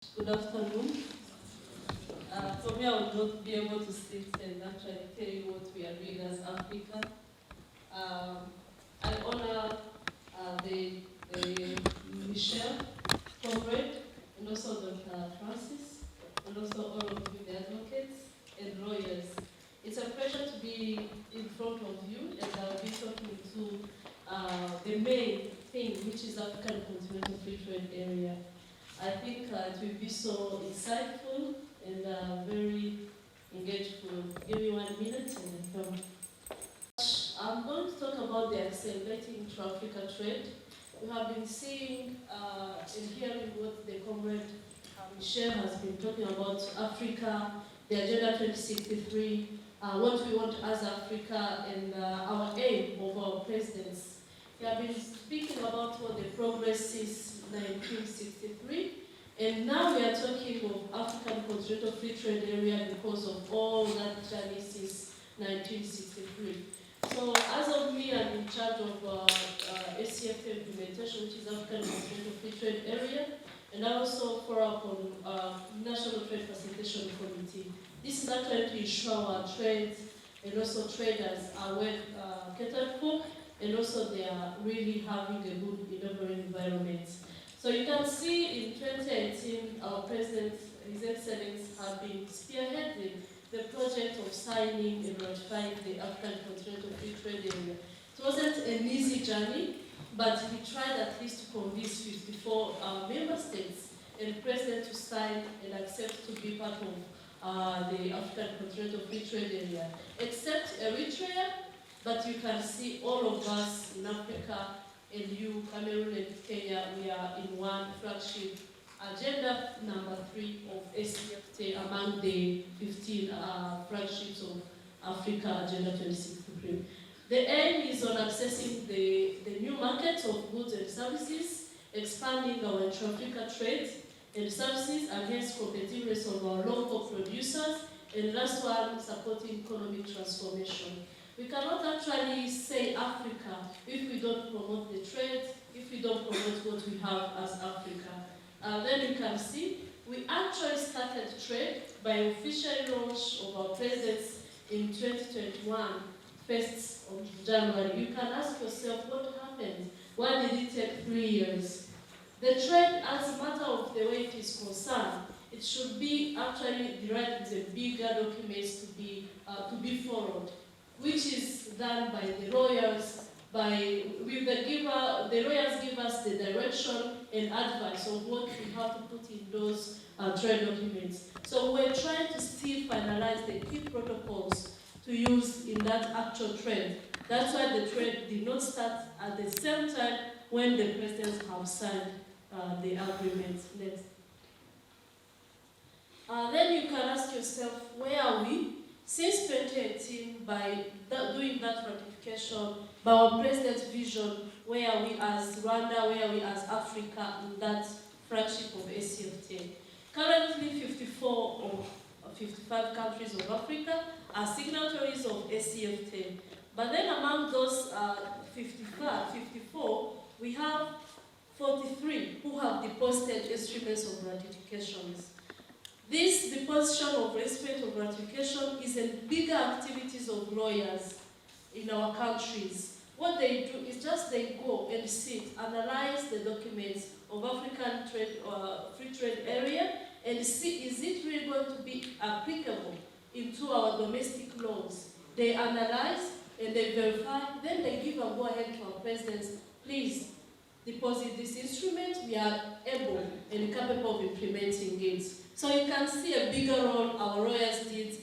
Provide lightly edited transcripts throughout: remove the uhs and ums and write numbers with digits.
Good afternoon. For me, I would not be able to sit and actually tell you what we are doing as Africa. I honor the Michelle, comrade, and also Dr. Francis, and also all of you, the advocates and lawyers. It's a pleasure to be in front of you, and I'll be talking to the main thing, which is African Continental Free Trade Area. I think it will be so insightful and very engageful. Give me 1 minute and then come. I'm going to talk about the accelerating intra-Africa trade. We have been seeing and hearing what the comrade Michelle has been talking about Africa, the Agenda 2063, what we want as Africa, and our aim of our presidents. We have been speaking about what the progress is 1963, and now we are talking of African Continental Free Trade Area because of all that journey since 1963. So as of me, I'm in charge of ACFTA implementation, which is African Continental Free Trade Area, and I also follow up on National Trade Facilitation Committee. This is actually to ensure our trade and also traders are well catered for, and also they are really having a good enabling environment. So you can see in 2018, our President, His Excellency, have been spearheading the project of signing and ratifying the African Continental Free Trade Area. It wasn't an easy journey, but he tried at least to convince 54 member states and President to sign and accept to be part of the African Continental Free Trade Area. Except Eritrea, but you can see all of us in Africa, and you, Cameroon and Kenya, we are in one flagship agenda number 3 of ACFTA among the 15 flagships of Africa Agenda 2063. The aim is on accessing the new markets of goods and services, expanding our intra-Africa trade and services, enhance competitiveness of our local producers, and last one, supporting economic transformation. We cannot actually say Africa if we don't promote the trade, if we don't promote what we have as Africa. Then you can see, we actually started trade by official launch of our presence in 2021, 1st of January. You can ask yourself what happened? Why did it take 3 years? The trade, as a matter of the way it is concerned, it should be actually derived with a bigger documents to be followed, which is done by the lawyers. The lawyers give us the direction and advice of what we have to put in those trade documents. So we're trying to still finalize the key protocols to use in that actual trade. That's why the trade did not start at the same time when the presidents have signed the agreement. Next. Then you can ask yourself, where are we? Since 2018, by doing that ratification, by our president's vision, where are we as Rwanda, where are we as Africa in that flagship of ACFTA? Currently, 54 of 55 countries of Africa are signatories of ACFTA. But then among those 54, we have 43 who have deposited instruments of ratifications. This deposition of instrument of ratification is a bigger activities of lawyers in our countries. What they do is just they go and sit, analyze the documents of African free trade area, and see is it really going to be applicable into our domestic laws. They analyze and they verify, then they give a go-ahead to our presidents, please deposit this instrument, we are able and capable of implementing it. So you can see a bigger role our lawyers did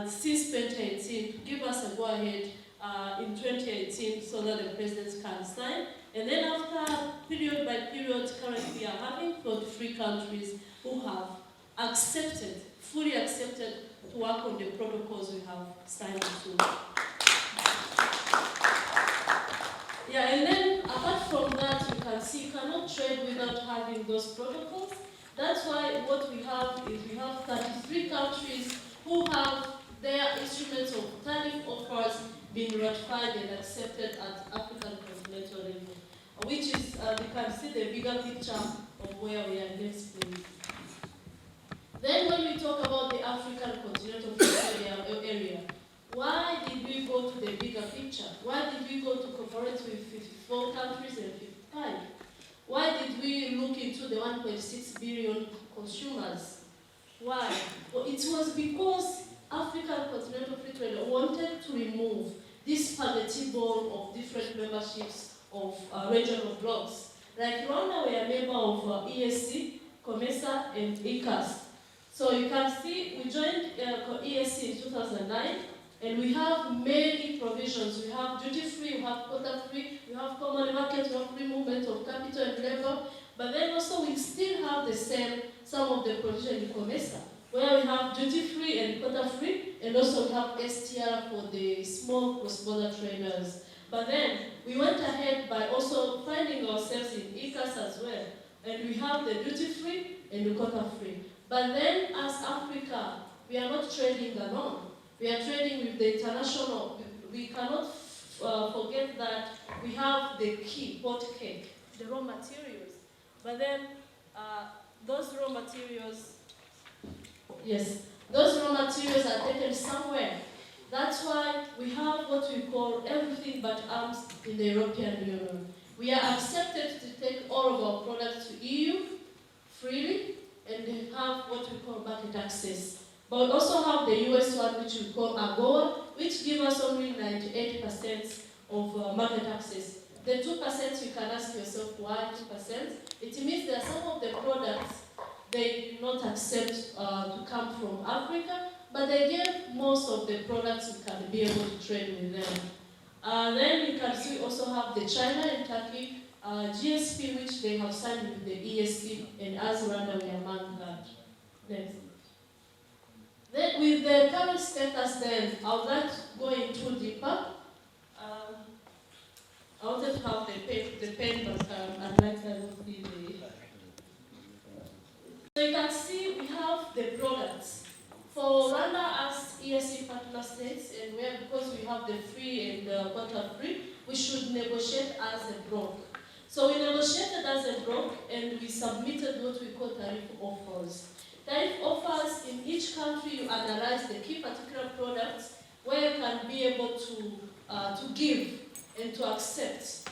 since 2018 to give us a go-ahead in 2018 so that the presidents can sign. And then after, period by period, currently we are having 43 countries who have accepted, fully accepted to work on the protocols we have signed to. Yeah, and then apart from that, you can see you cannot trade without having those protocols. That's why what we have is we have 33 countries who have their instruments of tariff offers being ratified and accepted at African continental level, which is, you can see the bigger picture of where we are next, please. Then when we talk about the African continental area, why did we go to the bigger picture? Why did we go to cooperate with 54 countries and 55? Why did we look into the 1.6 billion consumers? Why? Well, it was because African Continental Free Trade wanted to remove this spaghetti ball of different memberships of regional blocs. Like Rwanda, we are a member of ESC, COMESA, and ECAS. So you can see we joined ESC in 2009, and we have many provisions. We have duty-free, we have quota-free, we have common market, we have free movement of capital and labor. But then also we still have some of the provisions in COMESA, where we have duty-free and quota-free, and also we have STR for the small cross-border traders. But then we went ahead by also finding ourselves in ECAS as well, and we have the duty-free and the quota-free. But then as Africa, we are not trading alone. We are trading with the international. We cannot forget that we have the key, pot cake, the raw materials. But then those raw materials, yes, those raw materials are taken somewhere. That's why we have what we call everything but arms in the European Union. We are accepted to take all of our products to EU freely, and they have what we call market access. But we also have the US one, which we call AGOA, which gives us only 98% of market access. The 2%, you can ask yourself why 2%. It means there are some of the products they do not accept to come from Africa, but they give most of the products you can be able to trade with them. Then you can see we also have the China and Turkey GSP, which they have signed with the ESC, and as Rwanda we are among that. Next. Then with the current status then, I would like to go into deeper. I wanted to have the pen, but I'd like to see the... So you can see we have the products. For Rwanda as ESC partner states, and because we have the free and quota free, we should negotiate as a bloc. So we negotiated as a bloc, and we submitted what we call tariff offers. Tariff offers, in each country you analyze the key particular products where you can be able to give and to accept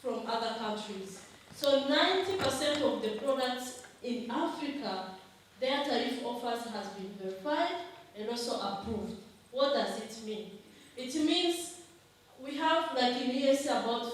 from other countries. So 90% of the products in Africa, their tariff offers has been verified and also approved. What does it mean? It means we have, like in ESC, about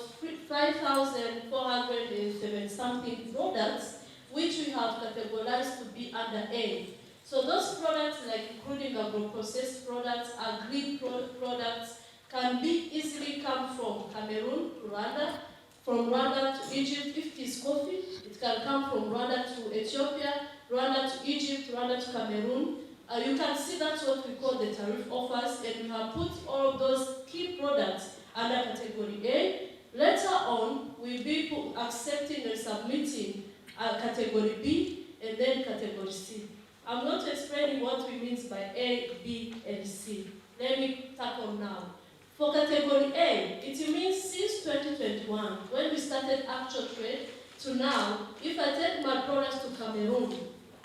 5,407 something products which we have categorized to be under A. So those products, like including agro-processed products, agri products, can be easily come from Cameroon to Rwanda, from Rwanda to Egypt. If it is coffee, it can come from Rwanda to Ethiopia, Rwanda to Egypt, Rwanda to Cameroon. You can see that's what we call the tariff offers, and we have put all of those key products under category A. Later on, we'll be accepting and submitting category B and then category C. I'm not explaining what we mean by A, B, and C. Let me tackle now. For category A, it means since 2021, when we started actual trade, to now, if I take my products to Cameroon,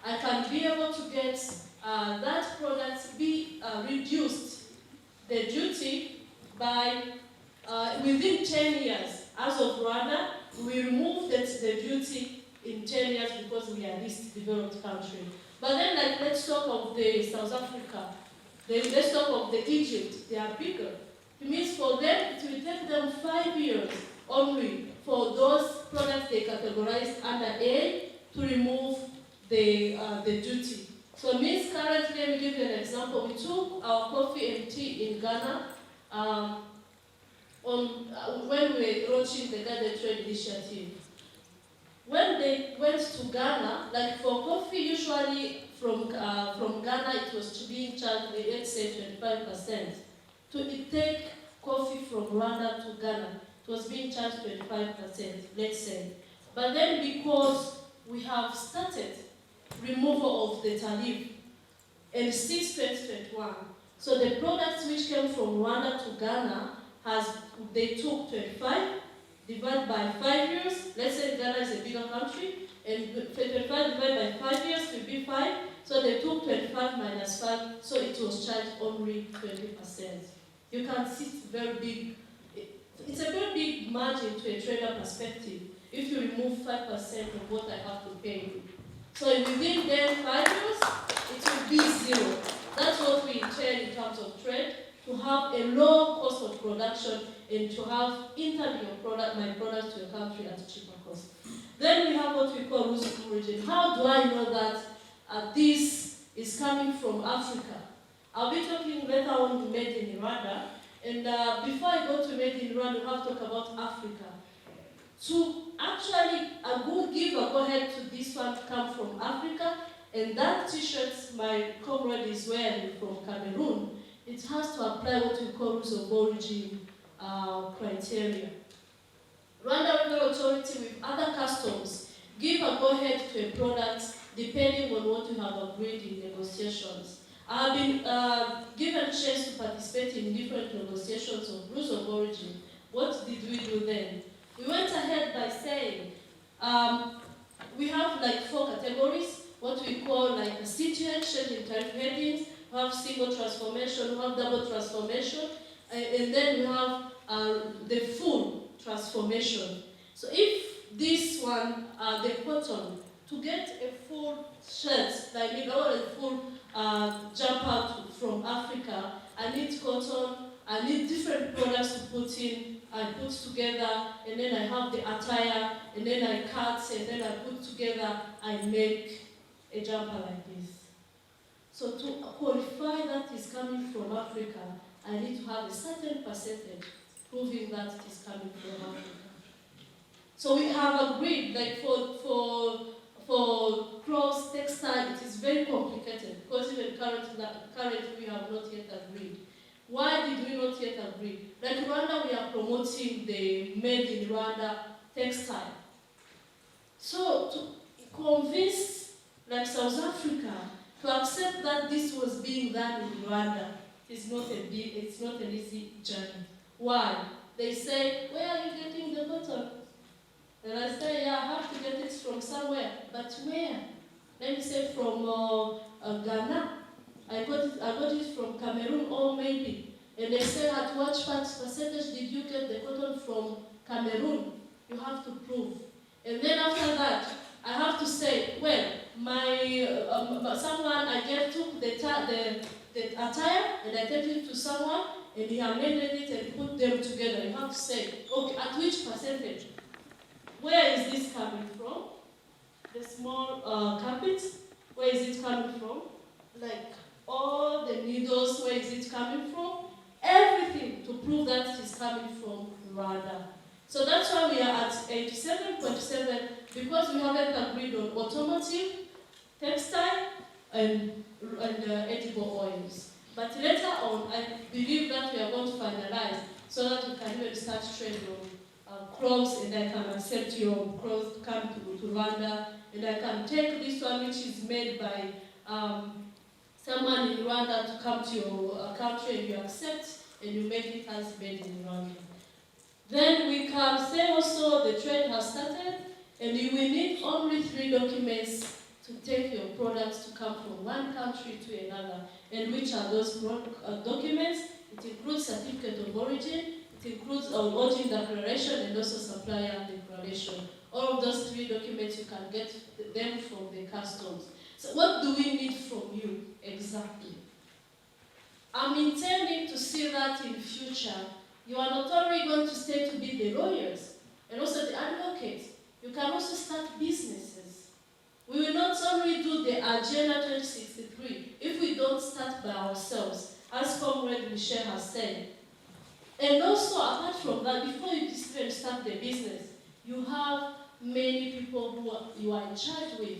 I can be able to get that product be reduced, the duty, by within 10 years. As of Rwanda, we removed the duty in 10 years because we are least developed country. But then, like, let's talk of the South Africa. Let's talk of the Egypt. They are bigger. It means for them, it will take them 5 years only for those products they categorized under A to remove the duty. So it means currently, let me give you an example. We took our coffee and tea in Ghana when we were launching the Ghana Trade Initiative. When they went to Ghana, like for coffee, usually from Ghana it was to be in charge, let's say 25%. To take coffee from Rwanda to Ghana, it was being charged 25%, let's say. But then because we have started removal of the tariff, and since 2021, so the products which came from Rwanda to Ghana, they took 25, divided by 5 years. Let's say Ghana is a bigger country, and 25 divided by 5 years will be 5. So So they took 25 minus 5, so it was charged only 20%. You can see it's very big. It's a very big margin to a trader perspective if you remove 5% of what I have to pay you. So within then 5 years, it will be zero. That's what we intend in terms of trade, to have a low cost of production and to have intern my products to your country at a cheaper cost. Then we have what we call rules of origin. How do I know that this is coming from Africa? I'll be talking later on made in Rwanda. And before I go to made in Rwanda, we have to talk about Africa. To actually give a go-ahead to this one to come from Africa, and that t-shirt my comrade is wearing from Cameroon, it has to apply what we call rules of origin criteria. Rwanda Revenue Authority with other customs give a go-ahead to a product depending on what we have agreed in negotiations. I have been given a chance to participate in different negotiations of rules of origin. What did we do then? We went ahead by saying, we have like 4 categories, what we call like a CTH, change in tariff headings, we have single transformation, we have double transformation, and then we have the full transformation. So if this one, the cotton, to get a full shirt, like or a full jumper from Africa, I need cotton, I need different products to put in, I put together, and then I have the attire, and then I cut, and then I put together, I make a jumper like this. So to qualify that is coming from Africa, I need to have a certain percentage proving that it is coming from Africa. So we have agreed, like for clothes, textile, it is very complicated because even currently we have not yet agreed. Why did we not yet agree? Like Rwanda, we are promoting the made in Rwanda textile. So to convince like South Africa to accept that this was being done in Rwanda it's not an easy journey. Why? They say, where are you getting the cotton? And I say, yeah, I have to get it from somewhere. But where? Let me say from Ghana. I got it from Cameroon or maybe. And they say, at what percentage did you get the cotton from Cameroon? You have to prove. And then after that, I have to say, well, someone took the attire and I take it to someone and he amended it and put them together. You have to say, okay, at which percentage? Where is this coming from? The small carpet, where is it coming from? Like all the needles, where is it coming from? Everything to prove that it is coming from Rwanda. So that's why we are at 87.7 because we haven't agreed on automotive, textile, and edible oils. But later on, I believe that we are going to finalize so that we can even start trading on clothes, and I can accept your clothes to come to Rwanda, and I can take this one which is made by someone in Rwanda to come to your country and you accept and you make it as made in Rwanda. Then we can say also the trade has started and you will need only 3 documents to take your products to come from one country to another. And which are those documents? It includes certificate of origin, it includes origin declaration and also supplier declaration. All of those 3 documents you can get them from the customs. So what do we need from you exactly? I'm intending to see that in future, you are not only going to stay to be the lawyers and also the advocates, you can also start businesses. We will not only do the Agenda 2063 if we don't start by ourselves, as Comrade Michel has said. And also, apart from that, before you even start the business, you have many people who you are in charge with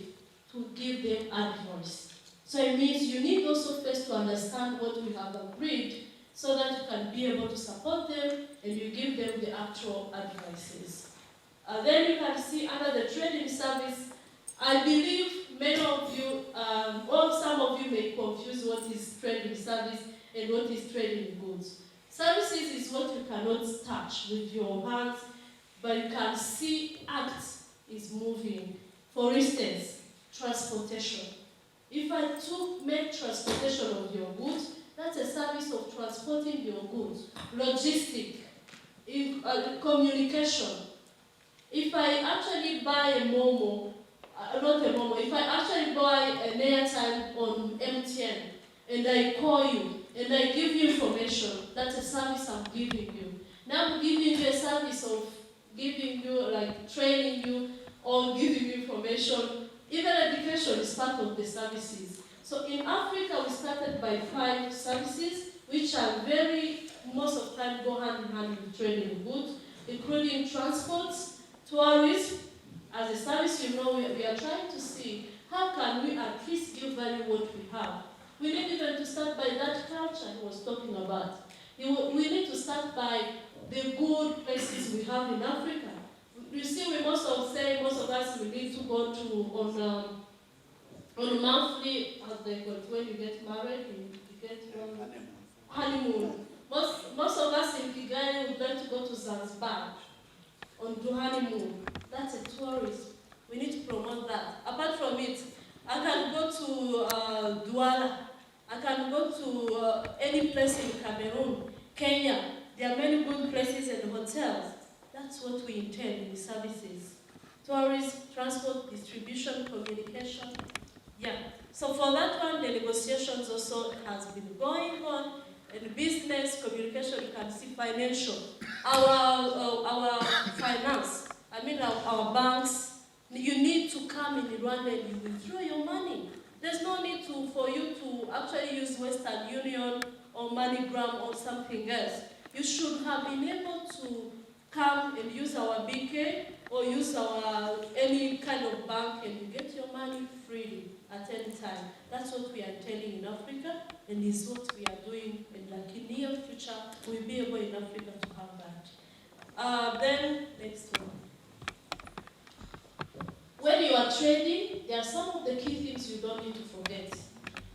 to give them advice. So it means you need also first to understand what we have agreed so that you can be able to support them and you give them the actual advices. Then you can see under the trading service, I believe many of you, or some of you may confuse what is trading service and what is trading goods. Services is what you cannot touch with your hands, but you can see acts is moving. For instance, transportation. If I make transportation of your goods, that's a service of transporting your goods. Logistic, communication. If I actually buy a Momo, not a Momo, if I actually buy an airtime on MTN and I call you and I give you information, that's a service I'm giving you. Now I'm giving you a service of giving you, like training you or giving you information. Even education is part of the services. So in Africa, we started by 5 services, which are most of the time go hand in hand with trading goods, including transports, tourism. As a service, we are trying to see how can we at least give value what we have. We need even to start by that culture I was talking about. We need to start by the good places we have in Africa. You see, most of us, we need to go to on monthly, as they call it, when you get married, you get honeymoon. Most of us in Kigali would like to go to Zanzibar on the honeymoon. That's a tourism. We need to promote that. Apart from it, I can go to Douala. I can go to any place in Cameroon, Kenya. There are many good places and hotels. That's what we intend in the services. Tourism, transport, distribution, communication. Yeah. So for that one, the negotiations also has been going on. In business, communication, you can see financial. Our finance, our banks, you need to come in Rwanda and you withdraw your money. There's no need for you to actually use Western Union or MoneyGram or something else. You should have been able to come and use our BK or use our any kind of bank and you get your money freely at any time. That's what we are telling in Africa, and is what we are doing, and like in the near future, we'll be able in Africa to have that. Then, next one. When you are trading, there are some of the key things you don't need to forget.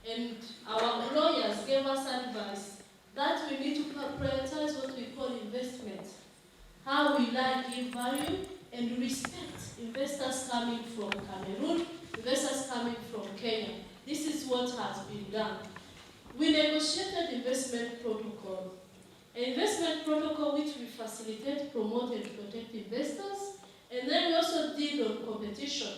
And our lawyers gave us advice that we need to prioritize what we call investment. How will I give value and respect investors coming from Cameroon, investors coming from Kenya. This is what has been done. We negotiated investment protocol. An investment protocol which we facilitate, promote, and protect investors. And then we also did on competition.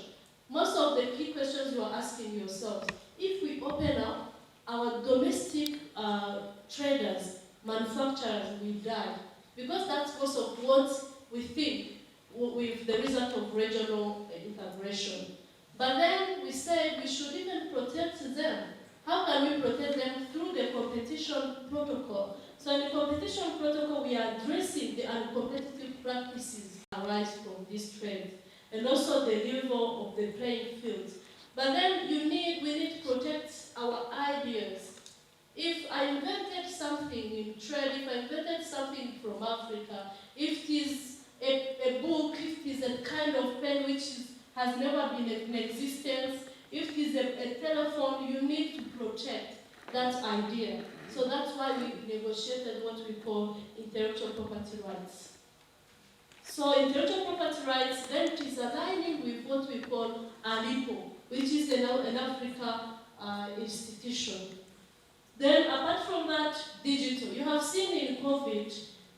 Most of the key questions you are asking yourselves, if we open up, our domestic traders, manufacturers will die. Because that's most of what we think with the result of regional integration. But then we said we should even protect them. How can we protect them? Through the competition protocol. So in the competition protocol, we are addressing the uncompetitive practices that arise from this trade, and also the level of the playing field. But then we need to protect our ideas. If I invented something in trade, if I invented something from Africa, if it is a book, if it is a kind of pen which has never been in existence, if it is a telephone, you need to protect that idea. So that's why we negotiated what we call intellectual property rights. So intellectual property rights then is aligning with what we call ALIPO, which is an Africa institution. Then apart from that, digital. You have seen in COVID,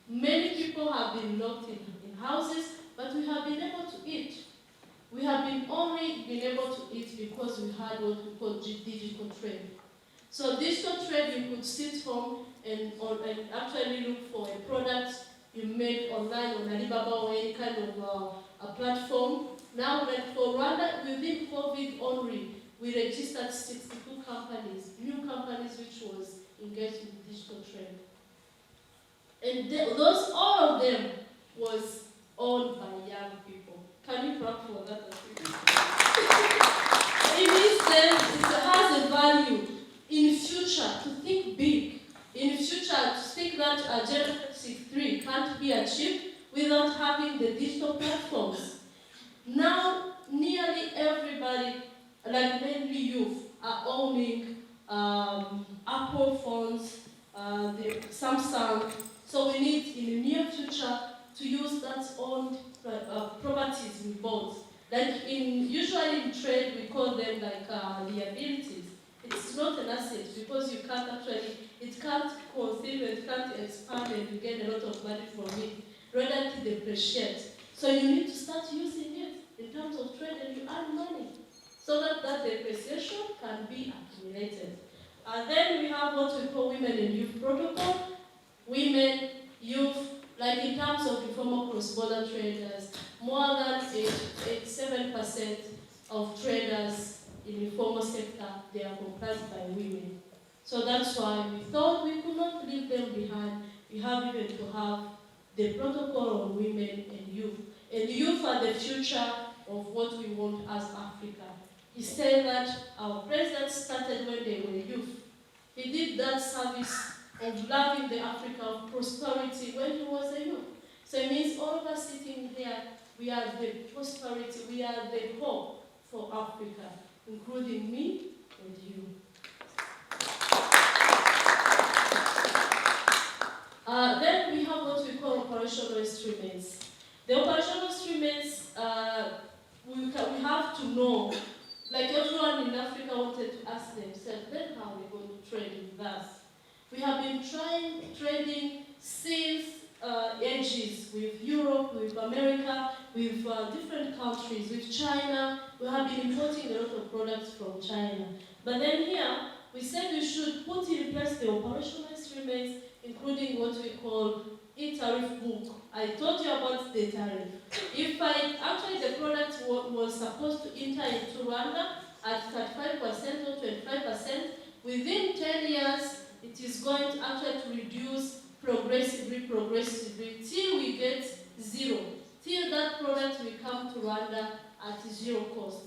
many people have been locked in houses, but we have been able to eat. We have only been able to eat because we had what we call digital trade. So digital trade, you could sit home and actually look for a product you make online on Alibaba or any kind of a platform. Now, like for Rwanda, within COVID only, we registered 62 companies, new companies which was engaged in digital trade. And all of them was owned by young people. Can you clap for that? It means that it has a value in future to think big. In future to think that Agenda 63 can't be achieved without having the digital platforms. Now, nearly everybody, like mainly youth, are owning Apple phones, the Samsung. So we need in the near future to use that owned properties we bought. Like usually in trade we call them like liabilities. because you can't actually, it can't conceive, it can't expand, and you get a lot of money from it. Rather, it depreciates. So you need to start using it in terms of trade, and you earn money, so that that depreciation can be accumulated. And then we have what we call women and youth protocol. Women, youth, like in terms of informal cross-border traders, more than 87% of traders in the informal sector, they are comprised by women. So that's why we thought we could not leave them behind. We have even to have the protocol on women and youth. And youth are the future of what we want as Africa. He said that our president started when they were youth. He did that service of loving the Africa of prosperity when he was a youth. So it means all of us sitting here, we are the prosperity, we are the hope for Africa, including me and you. Then we have what we call operational instruments. The operational instruments, we have to know, like everyone in Africa wanted to ask themselves, then how are we going to trade with us? We have been trading since ages with Europe, with America, with different countries, with China. We have been importing a lot of products from China. But then here, we said we should put in place the operational instruments, including what we call e-tariff book. I told you about the tariff. If actually the product was supposed to enter into Rwanda at 35% or 25%, within 10 years, it is going to actually to reduce progressively, till we get zero. Till that product will come to Rwanda at zero cost.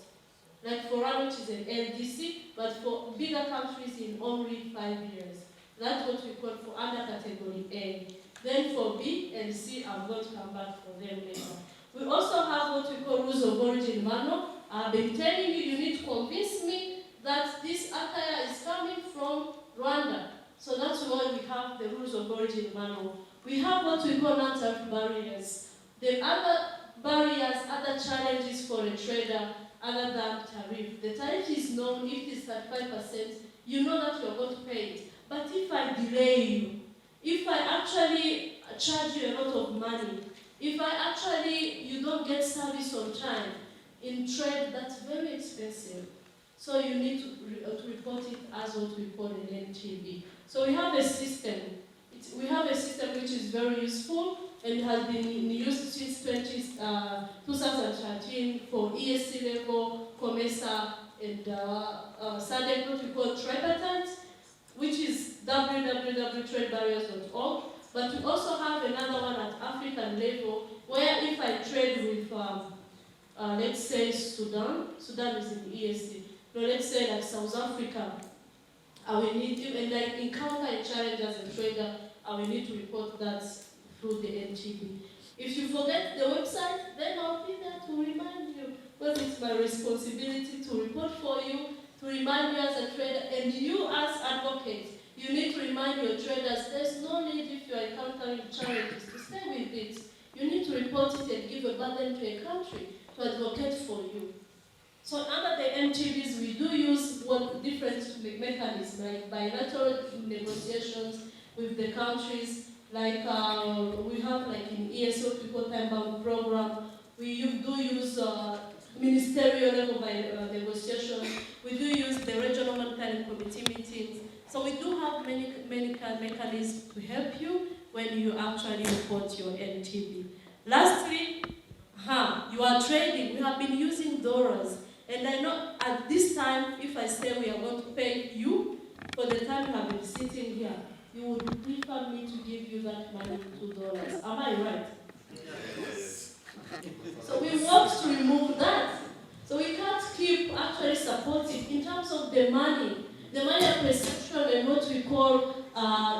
Like for Rwanda, which is an LDC, but for bigger countries in only 5 years. That's what we call for under category A. Then for B and C, I'm going to come back for them later. We also have what we call rules of origin manual. I've been telling you, you need to convince me that this attire is coming from Rwanda. So that's why we have the rules of origin manual. We have what we call non-tariff barriers. The other barriers, other challenges for a trader other than tariff. The tariff is known. If it's at 5%, you know that you're going to pay it. But if I delay you, if I actually charge you a lot of money, if you don't get service on time, in trade, that's very expensive. So you need to report it as what we call an NTB. So we have a system. We have a system which is very useful and has been used since 2013 for ESC level, COMESA, and SADC, what we call tripartite, which is www.tradebarriers.org. But we also have another one at African level, where if I trade with, let's say Sudan is in ESC. No, let's say like South Africa, I will need to, and like encounter a challenge as a trader, I will need to report that through the NTB. If you forget the website, then I'll be there to remind you, because it's my responsibility to report for you, to remind you as a trader, and you as advocates, you need to remind your traders, there's no need if you are encountering challenges to stay with it. You need to report it and give a burden to a country to advocate for you. So under the NTBs, we do use different mechanisms, like bilateral negotiations with the countries, like we have like in ESO, people time-bound program. We do use ministerial level negotiations. We do use the regional monetary committee meetings. So we do have many mechanisms to help you when you actually report your NTB. Lastly, you are trading. We have been using dollars. And I know at this time, if I say we are going to pay you for the time you have been sitting here, you would prefer me to give you that money in $2. Am I right? Yes. So we want to remove that. So we can't keep actually supporting in terms of the money perception and what we call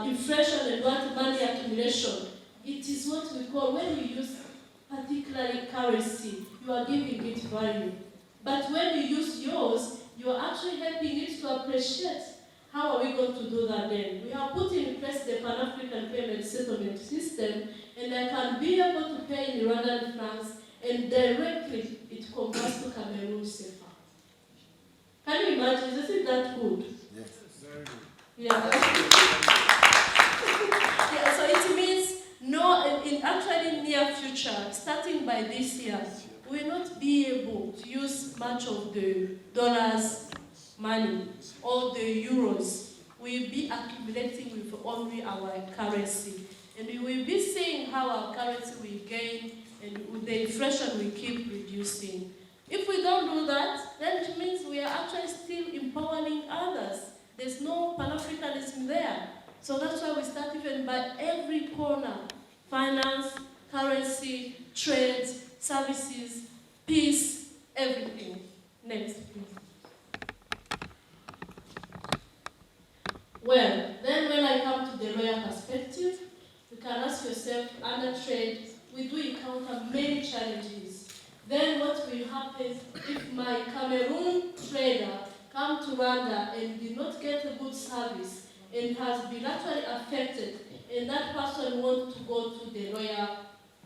inflation and what money accumulation. It is what we call, when you use particularly currency, you are giving it value. But when you use yours, you are actually helping it to appreciate. How are we going to do that then? We have put in place the Pan-African payment settlement system, and I can be able to pay in Rwandan francs, and directly it converts to Cameroon CFA. Can you imagine? Isn't that good? Yes. Very good. Yeah. Yeah, so it means no, in actually near future, starting by this year, we will not be able to use much of the dollars money or the euros. We will be accumulating with only our currency. And we will be seeing how our currency will gain and the inflation will keep reducing. If we don't do that, then it means we are actually still empowering others. There's no Pan-Africanism there. So that's why we start even by every corner. Finance, currency, trade, services, peace, everything. Next, please. Well, then when I come to the lawyer perspective, you can ask yourself, under trade, we do encounter many challenges. Then what will happen if my Cameroon trader come to Rwanda and did not get a good service and has been actually affected, and that person wants to go to the lawyer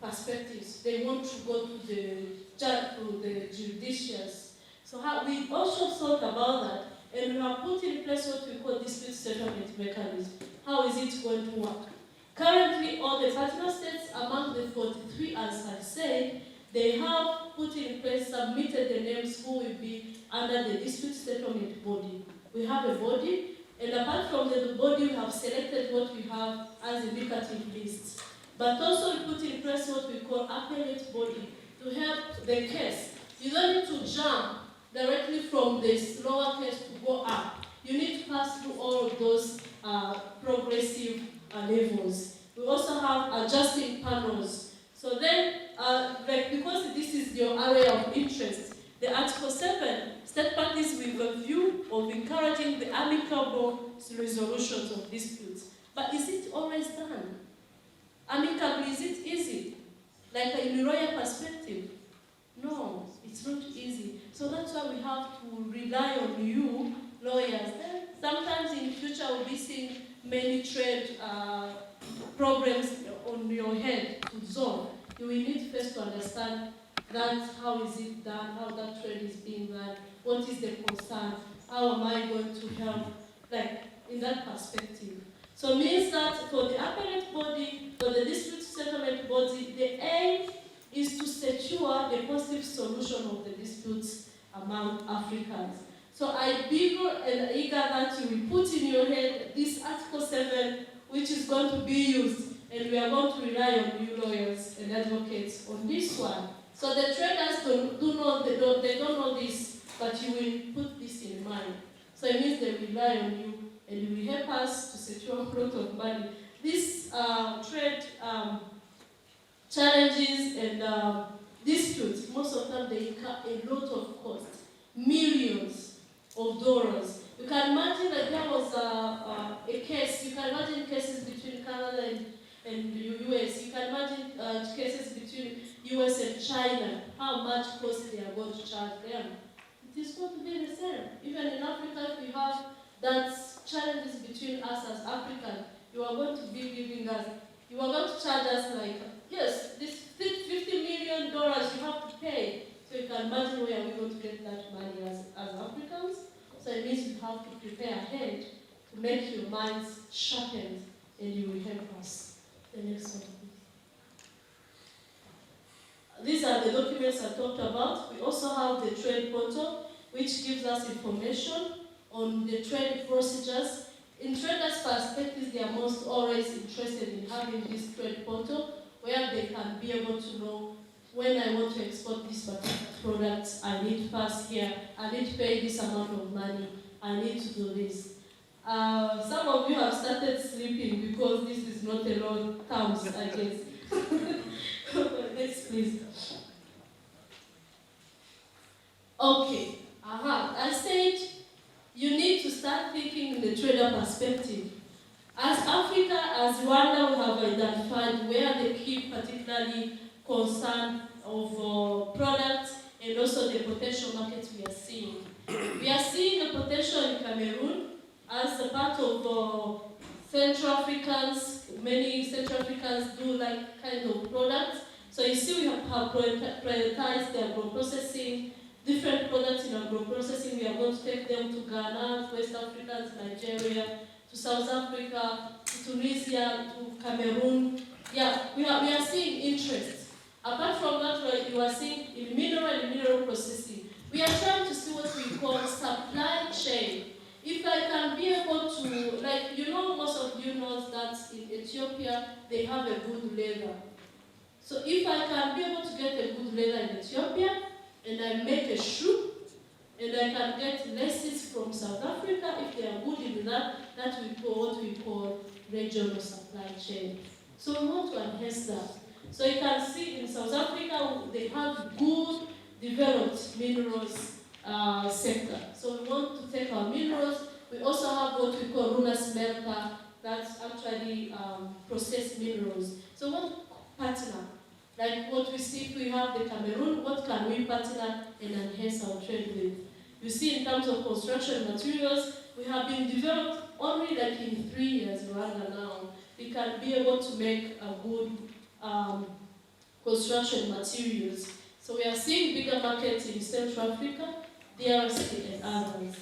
perspectives. They want to go to the judicials. So we also thought about that, and we have put in place what we call dispute settlement mechanism. How is it going to work? Currently, all the partner states among the 43, as I said, they have put in place, submitted the names who will be under the dispute settlement body. We have a body, and apart from the body, we have selected what we have as indicative lists. But also we put in place what we call appellate body to help the case. You don't need to jump directly from this lower case to go up. You need to pass through all of those progressive levels. We also have adjusting panels. So then, because this is your area of interest, the Article 7, state parties with a view of encouraging the amicable resolutions of disputes. But is it always done? Amicably, is it easy? Like in a lawyer perspective? No, it's not easy. So that's why we have to rely on you, lawyers. Then sometimes in the future we'll be seeing many trade problems on your head to solve. You will need first to understand that how is it done, how that trade is being done, what is the concern, how am I going to help, like in that perspective. So it means that for the appellate body, for the dispute settlement body, the aim is to secure the positive solution of the disputes among Africans. So I beg and eager that you will put in your head this Article 7, which is going to be used, and we are going to rely on you lawyers and advocates on this one. So the traders they don't know this, but you will put this in mind. So it means they rely on you, and you will help us to secure a lot of money. These trade challenges and disputes, most of them they incur a lot of cost, millions of dollars. You can imagine that there was a case. You can imagine cases between Canada and the US. You can imagine cases between US and China. How much cost they are going to charge them. It is going to be the same. Even in Africa, if we have that challenges between us as Africans, you are going to be giving us. You are going to charge us like, yes, this $50 million you have to pay. So you can imagine where we're going to get that money as Africans. So it means you have to prepare ahead to make your minds sharpened, and you will help us. The next one, please. These are the documents I talked about. We also have the trade portal, which gives us information on the trade procedures. In traders' perspectives, they are most always interested in having this trade portal where they can be able to know when I want to export this particular product, I need to pass here, I need to pay this amount of money, I need to do this. Some of you have started sleeping because this is not a long terms, I guess. Next, please. Okay. I said you need to start thinking in the trader perspective. As Africa, as Rwanda, we have identified where the key particularly concern of products and also the potential markets we are seeing. We are seeing the potential in Cameroon as a part of Central Africans. Many Central Africans do like kind of products. So you see we have prioritized the agro-processing, different products in agro-processing. We are going to take them to Ghana, to West Africa, to Nigeria, to South Africa, to Tunisia, to Cameroon. Yeah, we are seeing interest. Apart from that, you are seeing in mineral processing. We are trying to see what we call supply chain. If I can be able to, like, most of you know that in Ethiopia, they have a good leather. So if I can be able to get a good leather in Ethiopia, and I make a shoe, and I can get laces from South Africa, if they are good in that we call what we call regional supply chain. So we want to enhance that. So you can see in South Africa, they have good developed minerals sector. So we want to take our minerals. We also have what we call Runa smelter, that's actually processed minerals. So what partner? Like what we see, if we have the Cameroon, what can we partner and enhance our trade with? You see, in terms of construction materials, we have been developed only like in 3 years, Rwanda now. We can be able to make a good construction materials. So we are seeing bigger markets in Central Africa, DRC and others.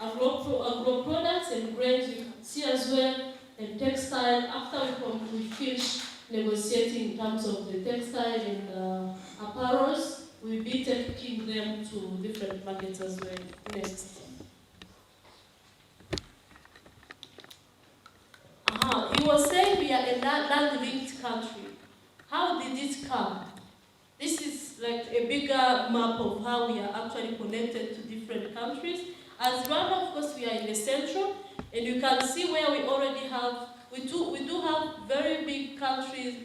Agro products and grains, you can see as well, and textile. After we finish negotiating in terms of the textile and apparels, we'll be taking them to different markets as well. Next. He was saying we are a land-linked country. How did it come? This is like a bigger map of how we are actually connected to different countries. As Rwanda, of course, we are in the central, and you can see where we already have, we do have very big countries,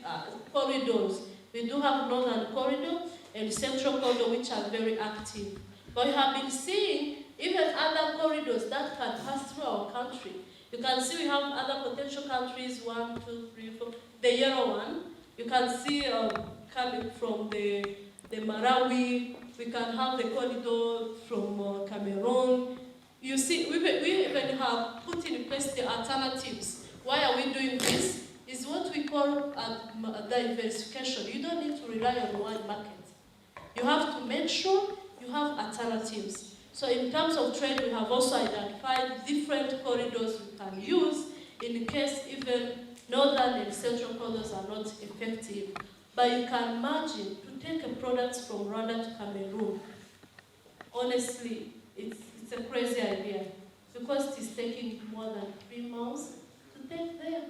corridors. We do have Northern Corridor and Central Corridor, which are very active. But we have been seeing even other corridors that can pass through our country. You can see we have other potential countries, 1, 2, 3, 4. The yellow one, you can see coming from the Malawi. We can have the corridor from Cameroon. You see, we even have put in place the alternatives. Why are we doing this? It's what we call diversification. You don't need to rely on one market. You have to make sure you have alternatives. So in terms of trade, we have also identified different corridors we can use in case even northern and central corridors are not effective. But you can imagine to take a product from Rwanda to Cameroon. Honestly, it's a crazy idea because it is taking more than 3 months to take there,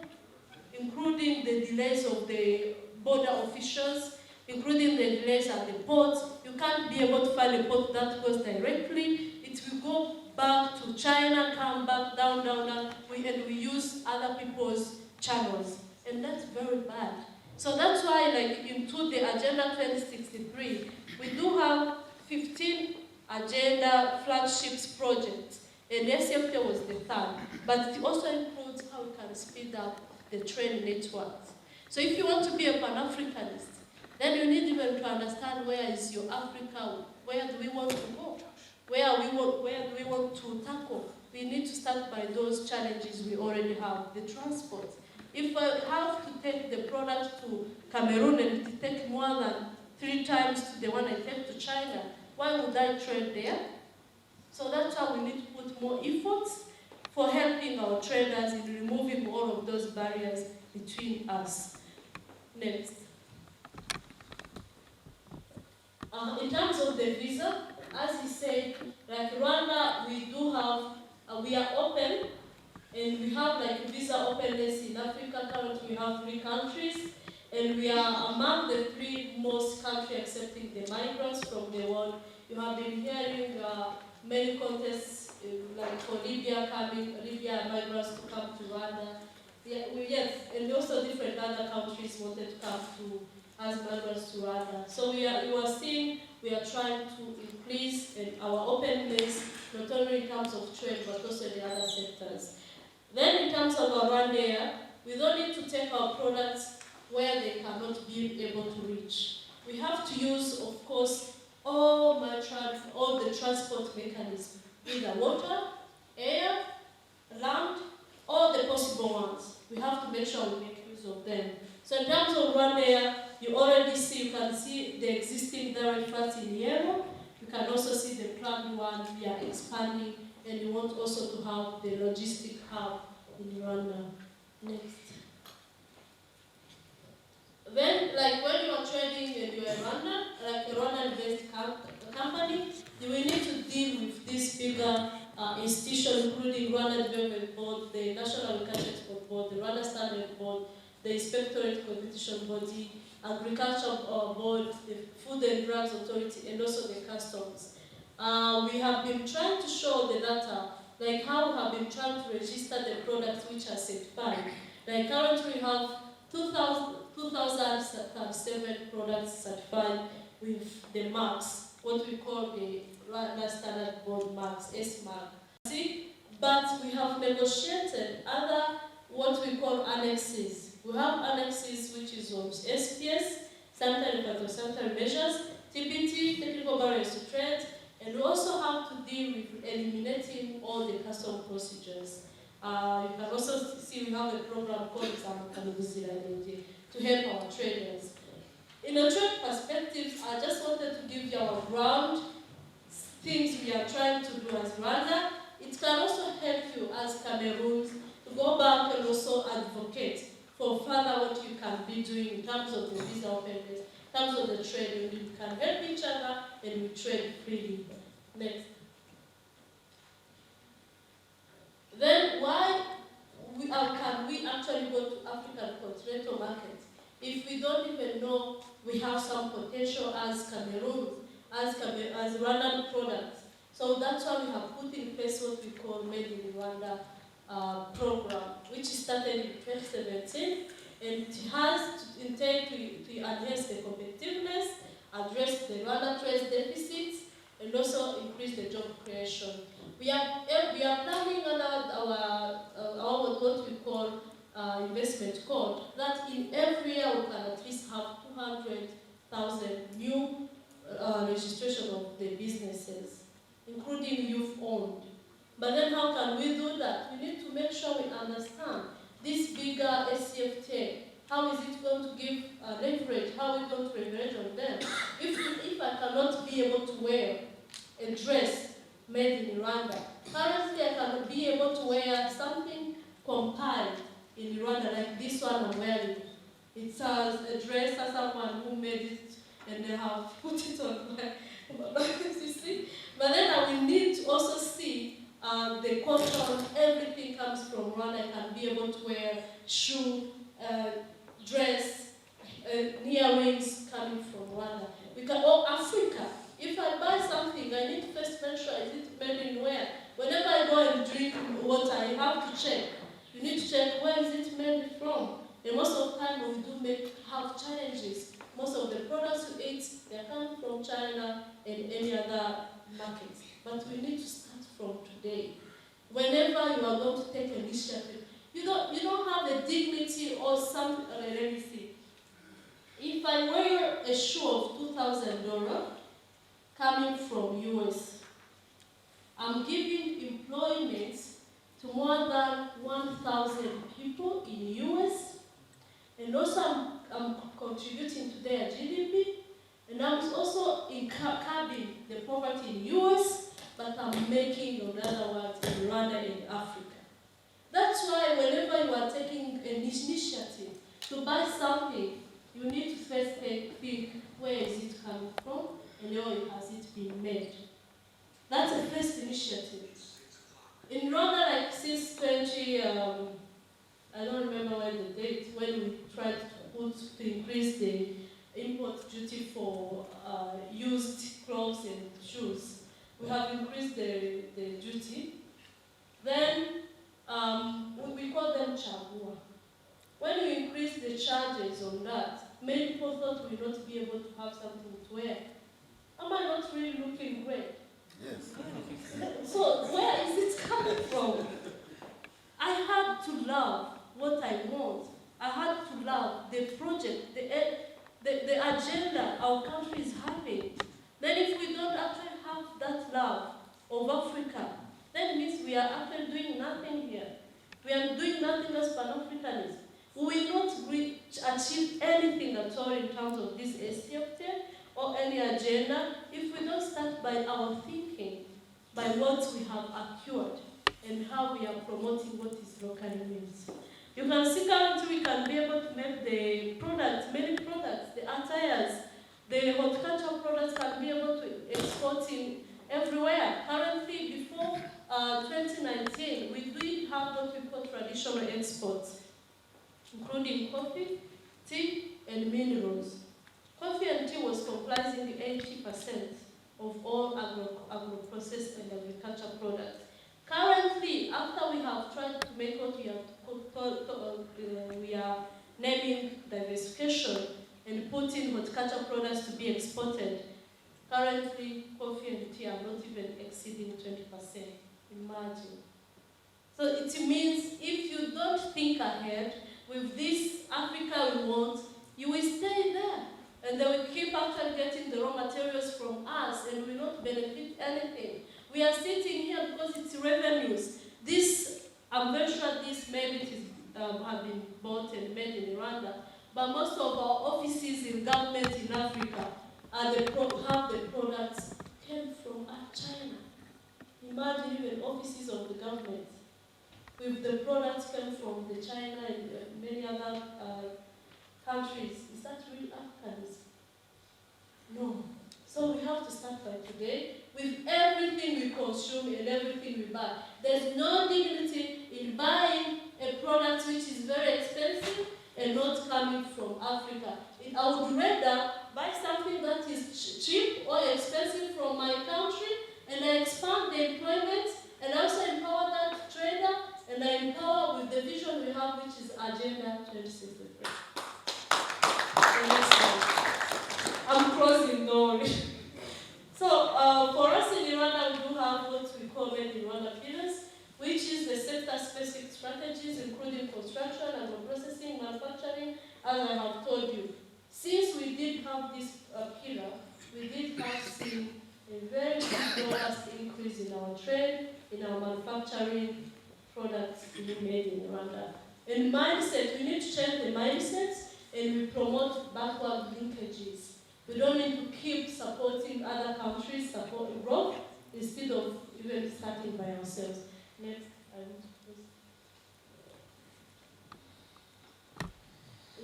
including the delays of the border officials, including the delays at the ports. You can't be able to find a port that goes directly. It will go back to China, come back, down, and we use other people's channels. And that's very bad. So that's why, like, into the Agenda 2063, we do have 15 agenda flagships projects. And SFTA was the third. But it also includes how we can speed up the trade networks. So if you want to be a Pan-Africanist, then you need even to understand where is your Africa, where do we want to go, where do we want to tackle. We need to start by those challenges we already have, the transport. If I have to take the product to Cameroon and it takes more than 3 times to the one I take to China, why would I trade there? So that's why we need to put more efforts for helping our traders in removing all of those barriers between us. Next. In terms of the visa, as he said, like Rwanda, we do have, we are open, and we have like visa openness in Africa. Currently, we have 3 countries, and we are among the 3 most countries accepting the migrants from the world. You have been hearing many contests, like for Libya migrants to come to Rwanda. Yes, and also different other countries wanted to come to as migrants to Rwanda. So we are seeing, we are trying to increase our openness, not only in terms of trade, but also in the other sectors. Then in terms of Rwanda, we don't need to take our products where they cannot be able to reach. We have to use, of course, all the transport mechanisms, either water, air, land, all the possible ones. We have to make sure we make use of them. So in terms of Rwanda, you already see, you can see the existing direct flights in yellow. You can also see the planned one. We are expanding, and we want also to have the logistic hub in Rwanda. Next. Then, like when you are trading and you are Rwanda, like a Rwanda-based company, you will need to deal with this bigger institution, including Rwanda Development Board, the National Agriculture Export Board, the Rwanda Standard Board, the Inspectorate Competition Body, Agriculture Board, the Food and Drugs Authority, and also the Customs. We have been trying to show the data, like how we have been trying to register the products which are certified. Like currently we have 2,007 products certified with the marks, what we call the Rwanda Standard Board marks, S mark. See, but we have negotiated other what we call annexes. We have annexes which is on SPS, sanitary phytosanitary measures, TBT, technical barriers to trade, and we also have to deal with eliminating all the custom procedures. You can also see we have a program called Zamkanuzila to help our traders. In a trade perspective, I just wanted to give you our ground things we are trying to do as Rwanda. It can also help you as Cameroons to go back and also advocate for further what you can be doing in terms of the visa openness, in terms of the trade. We can help each other and we trade freely. Next. Then why can we actually go to African continental markets if we don't even know we have some potential as Cameroon, as Rwandan products? So that's why we have put in place what we call Made in Rwanda program, which started in 2017, and it has to intend to enhance the competitiveness, address the Rwanda trade deficits, and also increase the job creation. We are planning on our what we call investment code, that in every year we can at least have 200,000 new registration of the businesses, including youth-owned. But then how can we do that? We need to make sure we understand this bigger SCFTA. How is it going to give leverage? How are we going to leverage on them? If I cannot be able to wear a dress made in Rwanda, currently I can be able to wear something compiled in Rwanda, like this one I'm wearing. It's a dress of someone who made it and they have put it on my you see? But then I will need to also see the cotton, everything comes from Rwanda. I can be able to wear shoe, dress, earrings coming from Rwanda. We can, or Africa. If I buy something, I need to first make sure is it made in where. Whenever I go and drink water, I have to check. You need to check where is it made from. And most of the time when we do have challenges, most of the products we eat, they are coming from China and any other markets. But we need to start from today. Whenever you are going to take initiative, you don't have the dignity or something. Let me see. If I wear a shoe of $2,000 coming from US, I'm giving employment to more than 1,000 people in US, and also I'm contributing to their GDP, and I'm also curbing the poverty in US, but I'm making, in other words, in Rwanda and Africa. That's why whenever you are taking an initiative to buy something, you need to first think, where is it coming from, and where has it been made. That's the first initiative. In Rwanda, like since 20, I don't remember when the date, when we tried to increase the import duty for used clothes and shoes. We have increased the duty. Then we call them chagua. When you increase the charges on that, many people thought we will not be able to have something to wear. Am I not really looking great? Yes. So where is it coming from? I had to love what I want. I had to love the project, the agenda our country is having. Then if we don't actually have that love of Africa, that means we are actually doing nothing here. We are doing nothing as Pan-Africanism. We will not achieve anything at all in terms of this SCFTA or any agenda if we don't start by our thinking, by what we have acquired and how we are promoting what is locally made. You can see currently we can be able to make the products, many products, the attires, the horticultural products can be able to export in everywhere. Currently, before 2019, we did have what we call traditional exports, including coffee, tea, and minerals. Coffee and tea was comprising 80% of all agro-processed and agricultural products. Currently, after we have tried to make what we are naming diversification and putting horticultural products to be exported, currently coffee and tea are not even exceeding 20%. Imagine. So it means if you don't think ahead with this Africa we want, you will stay there. And they will keep actually getting the raw materials from us and will not benefit anything. We are sitting here because it's revenues. This, I'm very sure this maybe have been bought and made in Rwanda, but most of our offices in government in Africa have the products came from China. Imagine even offices of the government with the products came from the China and many other countries. Is that really Africanism? No. So we have to start by today with everything we consume and everything we buy. There's no dignity in buying a product which is very expensive and not coming from Africa. I would rather buy something that is cheap or expensive from my country and I expand the employment and also empower that trader and I empower with the vision we have, which is Agenda 2063. I'm closing now. So for us in Rwanda, we do have what we call Movement-Rwanda pillars, which is the sector-specific strategies, including construction, agro-processing, manufacturing, as I have told you. Since we did have this pillar, we did have seen a very robust increase in our trade, in our manufacturing products being made in Rwanda. And mindset, we need to change the mindset and we promote backward linkages. We don't need to keep supporting other countries, support growth, instead of even starting by ourselves. Next,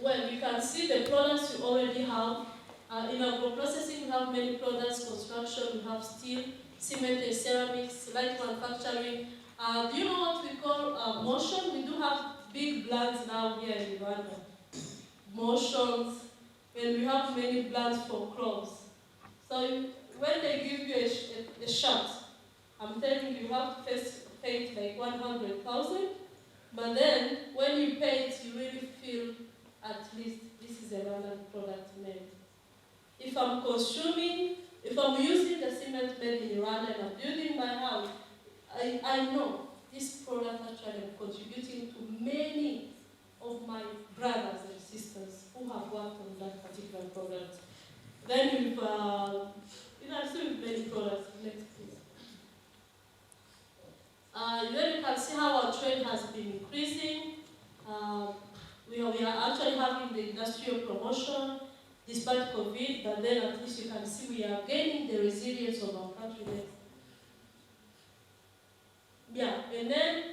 well, you can see the products we already have. In agro-processing, we have many products, construction, we have steel, cement and ceramics, light manufacturing. Do you know what we call motion? We do have big plants now here in Rwanda. Motions, and we have many plants for crops. So when they give you a shot, I'm telling you, you have to first pay it like 100,000, but then when you pay it, you really feel at least this is a Rwandan product made. If I'm consuming, if I'm using the cement made in Rwanda and I'm building my house, I know this product actually is contributing to many of my brothers and sisters who have worked on that particular product. Then we've, you know, still with many products. Next, please. Then you can see how our trade has been increasing. We are actually having the industrial promotion despite COVID, but then at least you can see we are gaining the resilience of our country. Yeah, and then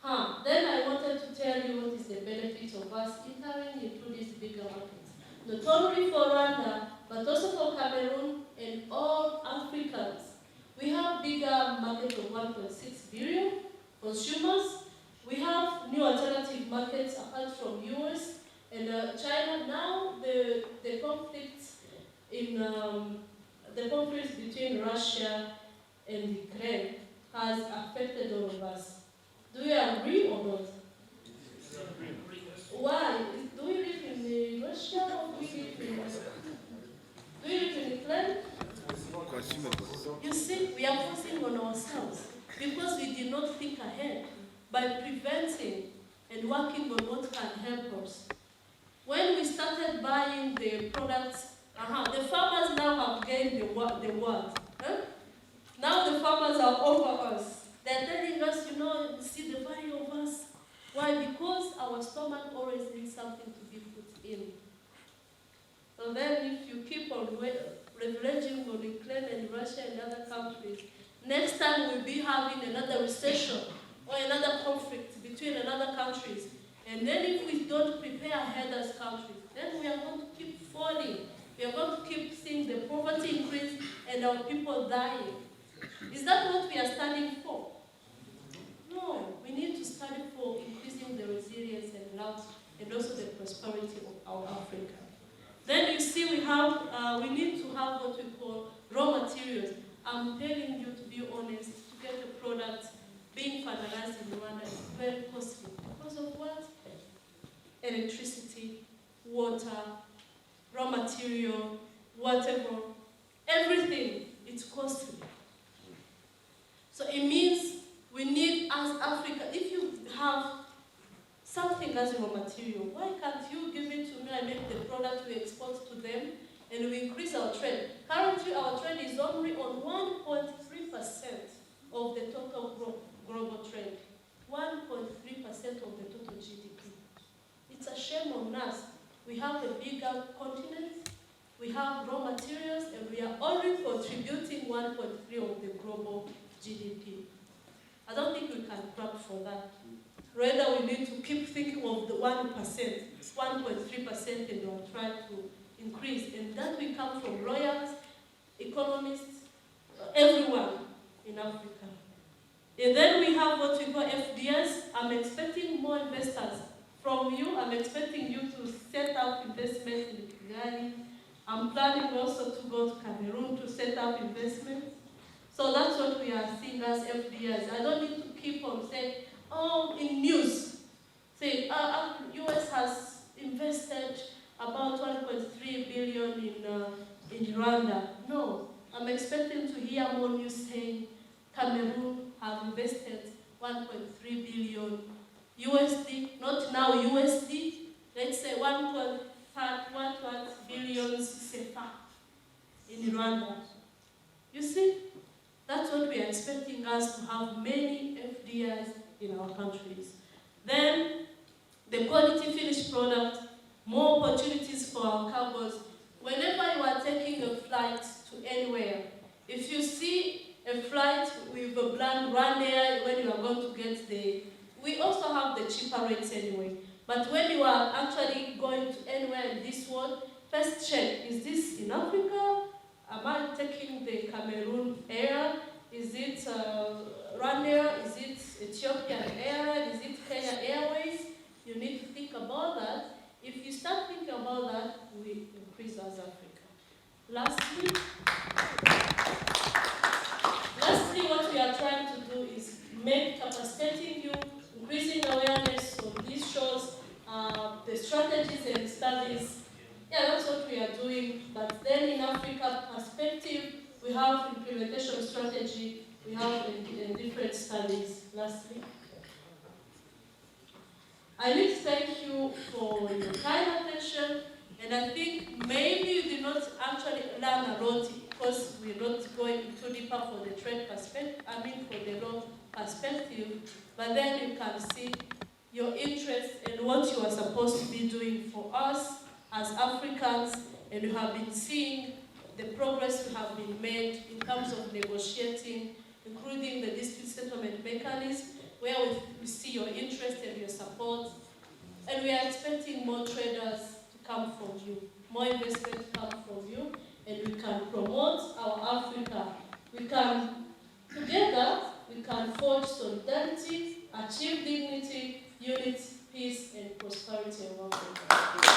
I wanted to tell you what is the benefit of us entering into these bigger markets. Not only for Rwanda, but also for Cameroon and all Africans. We have bigger market of 1.6 billion consumers. We have new alternative markets apart from US and China. Now the conflicts in the conflicts between Russia and Ukraine has affected all of us. Do you agree or not? Why? Do we live in Russia or do we live in Ukraine? You see, we are forcing on ourselves because we did not think ahead by preventing and working on what can help us. When we started buying the products, the farmers now have gained the world. Huh? Now the farmers are over us. They're telling us, you know, see the value of us. Why? Because our stomach always needs something to be put in. So then if you keep on leveraging on Ukraine and Russia and other countries, next time we'll be having another recession or another conflict between another countries. And then if we don't prepare ahead as countries, then we are going to keep falling. We are going to keep seeing the poverty increase and our people dying. Is that what we are standing for? No, we need to study for increasing the resilience and love and also the prosperity of our Africa. Then you see we need to have what we call raw materials. I'm telling you, to be honest, to get a product being finalized in Rwanda is very costly. Because of what? Electricity, water, raw material, whatever, everything, it's costly. So it means we need, as Africa, if you have something as raw material, why can't you give it to me and make the product we export to them and we increase our trade? Currently, our trade is only on 1.3% of the total global trade. 1.3% of the total GDP. It's a shame on us. We have a bigger continent, we have raw materials, and we are only contributing 1.3% of the global GDP. I don't think we can clap for that. Rather, we need to keep thinking of the 1%, 1.3%, and we'll try to increase. And that will come from lawyers, economists, everyone in Africa. And then we have what we call FDS. I'm expecting more investors from you. I'm expecting you to set up investments in Kigali. I'm planning also to go to Cameroon to set up investments. So that's what we are seeing as FDS. I don't need to keep on saying, oh, in news, say, US has invested about 1.3 billion in Rwanda. No, I'm expecting to hear more news saying Cameroon have invested 1.3 billion USD, not now USD, let's say 1.1 billion CFA in Rwanda. You see, that's what we are expecting us to have many FDIs in our countries. Then, the quality finished product, more opportunities for our cargos. Whenever you are taking a flight to anywhere, if you see a flight with a blank Rwanda when you are going to get there, we also have the cheaper rates anyway. But when you are actually going to anywhere in this world, first check, is this in Africa? Am I taking the Cameroon Air? Is it Rwanda? Is it Ethiopian Air? Is it Kenya Airways? You need to think about that. If you start thinking about that, we increase as Africa. Lastly, what we are trying to do is make capacitating you, increasing awareness of these shows, the strategies and studies. Yeah, that's what we are doing. But then in Africa perspective, we have implementation strategy, we have different studies. Lastly, I need to thank you for your kind attention, and I think maybe you did not actually learn a lot because we're not going too deeper for the trade perspective, for the law perspective, but then you can see your interest and what you are supposed to be doing for us as Africans, and you have been seeing the progress we have been made in terms of negotiating, including the dispute settlement mechanism, where we see your interest and your support. And we are expecting more traders to come from you, more investment to come from you, and we can promote our Africa. We can, together, we can forge solidarity, achieve dignity, unity, peace, and prosperity in Africa.